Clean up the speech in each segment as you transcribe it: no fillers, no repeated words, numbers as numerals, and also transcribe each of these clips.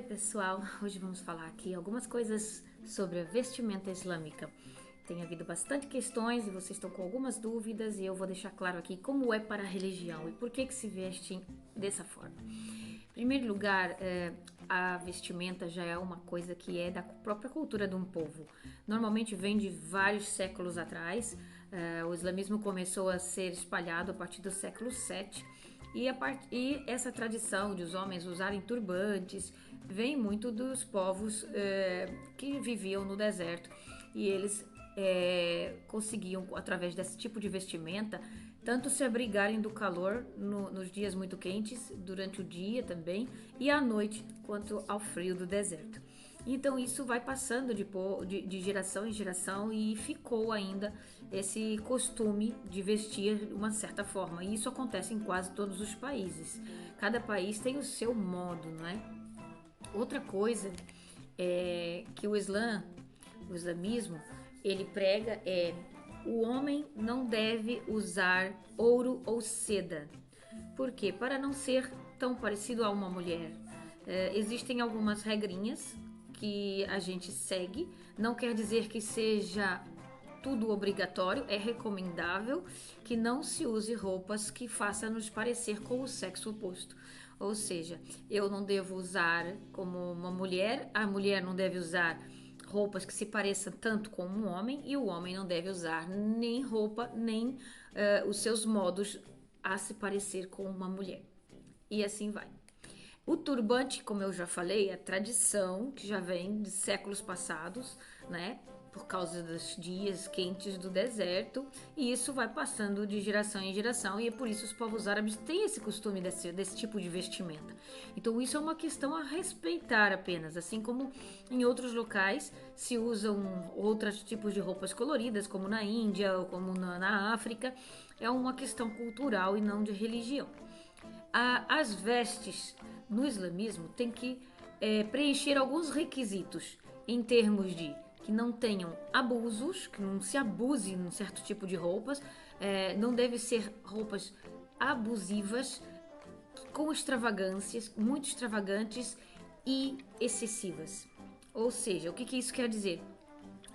pessoal, hoje vamos falar aqui algumas coisas sobre a vestimenta islâmica. Tem havido bastante questões e vocês estão com algumas dúvidas e eu vou deixar claro aqui como é para a religião e por que se vestem dessa forma. Em primeiro lugar, a vestimenta já é uma coisa que é da própria cultura de um povo. Normalmente vem de vários séculos atrás. O islamismo começou a ser espalhado a partir do século VII. E essa tradição de os homens usarem turbantes vem muito dos povos que viviam no deserto e eles conseguiam, através desse tipo de vestimenta, tanto se abrigarem do calor nos dias muito quentes, durante o dia também, e à noite, quanto ao frio do deserto. Então isso vai passando de geração em geração e ficou ainda esse costume de vestir de uma certa forma. E isso acontece em quase todos os países. Cada país tem o seu modo, não é? Outra coisa é que o islamismo, ele prega o homem não deve usar ouro ou seda. Por quê? Para não ser tão parecido a uma mulher. Existem algumas regrinhas que a gente segue, não quer dizer que seja tudo obrigatório, é recomendável que não se use roupas que façam nos parecer com o sexo oposto. Ou seja, eu não devo usar como uma mulher, a mulher não deve usar roupas que se pareçam tanto com um homem e o homem não deve usar nem roupa, nem os seus modos a se parecer com uma mulher. E assim vai. O turbante, como eu já falei, é tradição que já vem de séculos passados, né? Por causa dos dias quentes do deserto, e isso vai passando de geração em geração, e é por isso os povos árabes têm esse costume desse tipo de vestimenta. Então isso é uma questão a respeitar apenas, assim como em outros locais se usam outros tipos de roupas coloridas, como na Índia ou como na África, é uma questão cultural e não de religião. As vestes no islamismo têm que preencher alguns requisitos em termos de que não tenham abusos, que não se abuse num certo tipo de roupas, não deve ser roupas abusivas, com extravagâncias, muito extravagantes e excessivas. Ou seja, o que isso quer dizer?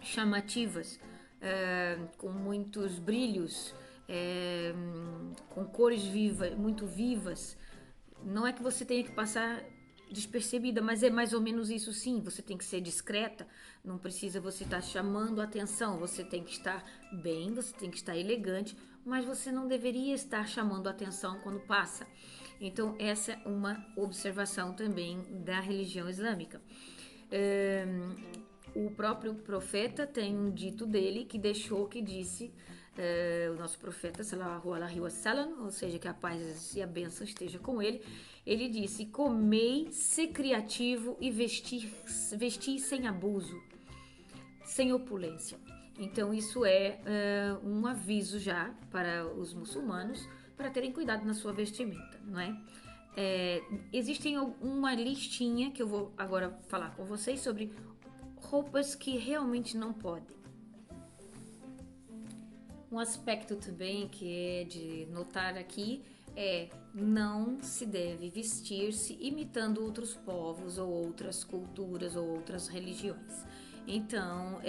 Chamativas, com muitos brilhos, com cores vivas, muito vivas. Não é que você tenha que passar despercebida, mas é mais ou menos isso sim. Você tem que ser discreta, não precisa você estar chamando a atenção, você tem que estar bem, você tem que estar elegante, mas você não deveria estar chamando a atenção quando passa. Então essa é uma observação também da religião islâmica. O próprio profeta tem um dito dele que disse, o nosso profeta sallallahu alaihi wasallam, ou seja, que a paz e a bênção esteja com ele. Ele disse: comei, ser criativo e vestir sem abuso, sem opulência. Então isso é um aviso já para os muçulmanos para terem cuidado na sua vestimenta, não é? Existem uma listinha que eu vou agora falar com vocês sobre roupas que realmente não podem. Um aspecto também que é de notar aqui é não se deve vestir-se imitando outros povos ou outras culturas ou outras religiões. Então,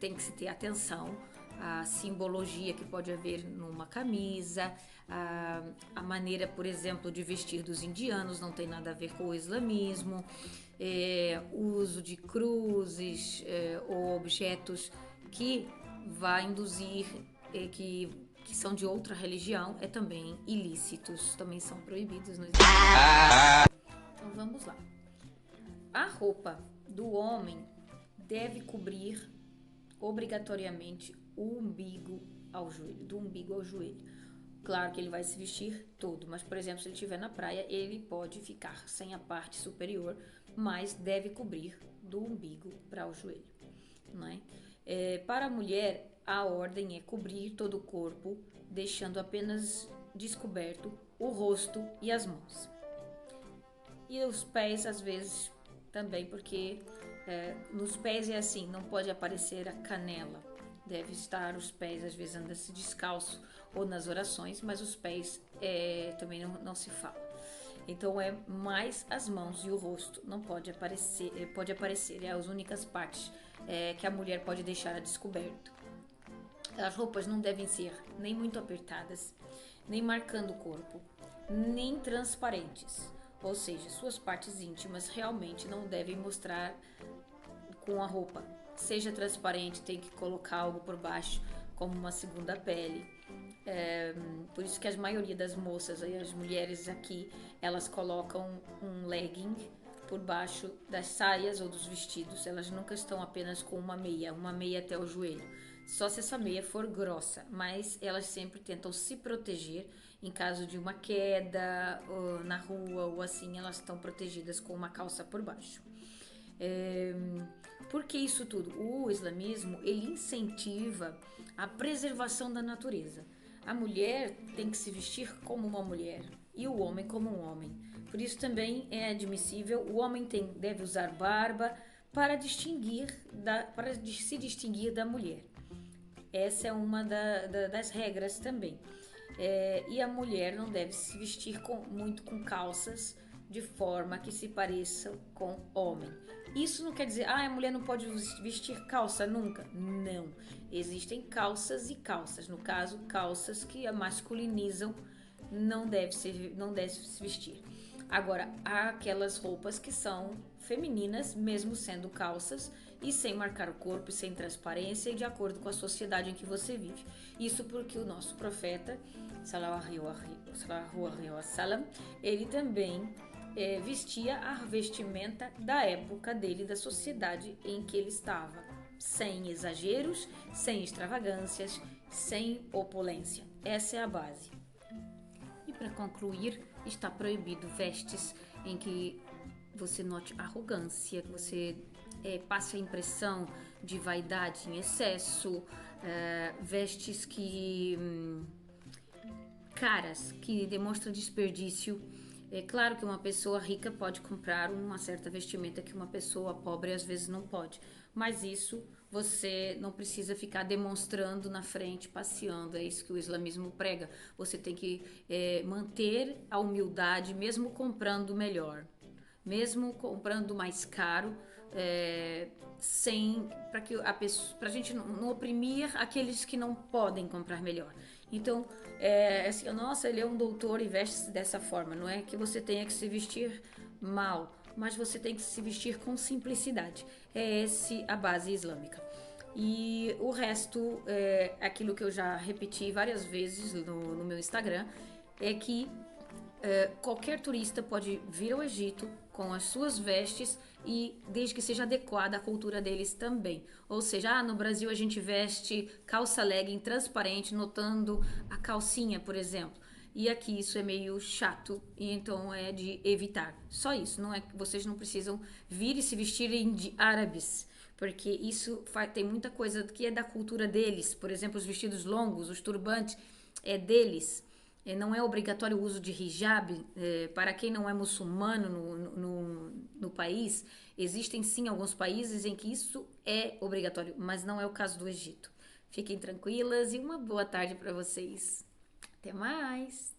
tem que se ter atenção à simbologia que pode haver numa camisa, a maneira, por exemplo, de vestir dos indianos não tem nada a ver com o islamismo, o uso de cruzes ou objetos que vai induzir que são de outra religião é também ilícitos, também são proibidos no Islã. Então vamos lá. A roupa do homem deve cobrir obrigatoriamente o umbigo ao joelho, do umbigo ao joelho. Claro que ele vai se vestir todo, mas por exemplo, se ele estiver na praia, ele pode ficar sem a parte superior, mas deve cobrir do umbigo para o joelho, não é? Para a mulher, a ordem é cobrir todo o corpo, deixando apenas descoberto o rosto e as mãos. E os pés, às vezes, também, porque nos pés é assim, não pode aparecer a canela. Deve estar os pés, às vezes anda-se descalço ou nas orações, mas os pés também não se fala. Então é mais as mãos e o rosto, não pode aparecer, é as únicas partes que a mulher pode deixar a descoberto. As roupas não devem ser nem muito apertadas, nem marcando o corpo, nem transparentes. Ou seja, suas partes íntimas realmente não devem mostrar com a roupa. Seja transparente, tem que colocar algo por baixo, como uma segunda pele. Por isso que a maioria das moças, as mulheres aqui, elas colocam um legging por baixo das saias ou dos vestidos. Elas nunca estão apenas com uma meia até o joelho. Só se essa meia for grossa, mas elas sempre tentam se proteger em caso de uma queda ou na rua ou assim, elas estão protegidas com uma calça por baixo. Por que isso tudo? O islamismo, ele incentiva a preservação da natureza. A mulher tem que se vestir como uma mulher e o homem como um homem. Por isso também é admissível, o homem deve usar barba para se distinguir da mulher. Essa é uma das regras também. E a mulher não deve se vestir muito com calças de forma que se pareça com homem. Isso não quer dizer, a mulher não pode vestir calça nunca. Não. Existem calças e calças. No caso, calças que a masculinizam não deve se vestir. Agora, há aquelas roupas que são femininas, mesmo sendo calças, e sem marcar o corpo, sem transparência e de acordo com a sociedade em que você vive. Isso porque o nosso profeta, sallallahu alaihi wasallam, ele também vestia a vestimenta da época dele, da sociedade em que ele estava, sem exageros, sem extravagâncias, sem opulência. Essa é a base. E para concluir, está proibido vestes em que você note arrogância, que você passe a impressão de vaidade em excesso, vestes caras, que demonstram desperdício. É claro que uma pessoa rica pode comprar uma certa vestimenta que uma pessoa pobre às vezes não pode, mas isso você não precisa ficar demonstrando na frente, passeando. É isso que o islamismo prega. Você tem que manter a humildade, mesmo comprando melhor, mesmo comprando mais caro, para a gente não oprimir aqueles que não podem comprar melhor. Então, assim, nossa, ele é um doutor e veste-se dessa forma. Não é que você tenha que se vestir mal, mas você tem que se vestir com simplicidade. É essa a base islâmica. E o resto, aquilo que eu já repeti várias vezes no meu Instagram, é que qualquer turista pode vir ao Egito com as suas vestes e desde que seja adequada à cultura deles também. Ou seja, no Brasil a gente veste calça legging transparente, notando a calcinha, por exemplo. E aqui isso é meio chato e então é de evitar. Só isso, não é que vocês não precisam vir e se vestirem de árabes, porque isso tem muita coisa que é da cultura deles. Por exemplo, os vestidos longos, os turbantes, é deles. Não é obrigatório o uso de hijab para quem não é muçulmano no país. Existem sim alguns países em que isso é obrigatório, mas não é o caso do Egito. Fiquem tranquilas e uma boa tarde para vocês. Até mais!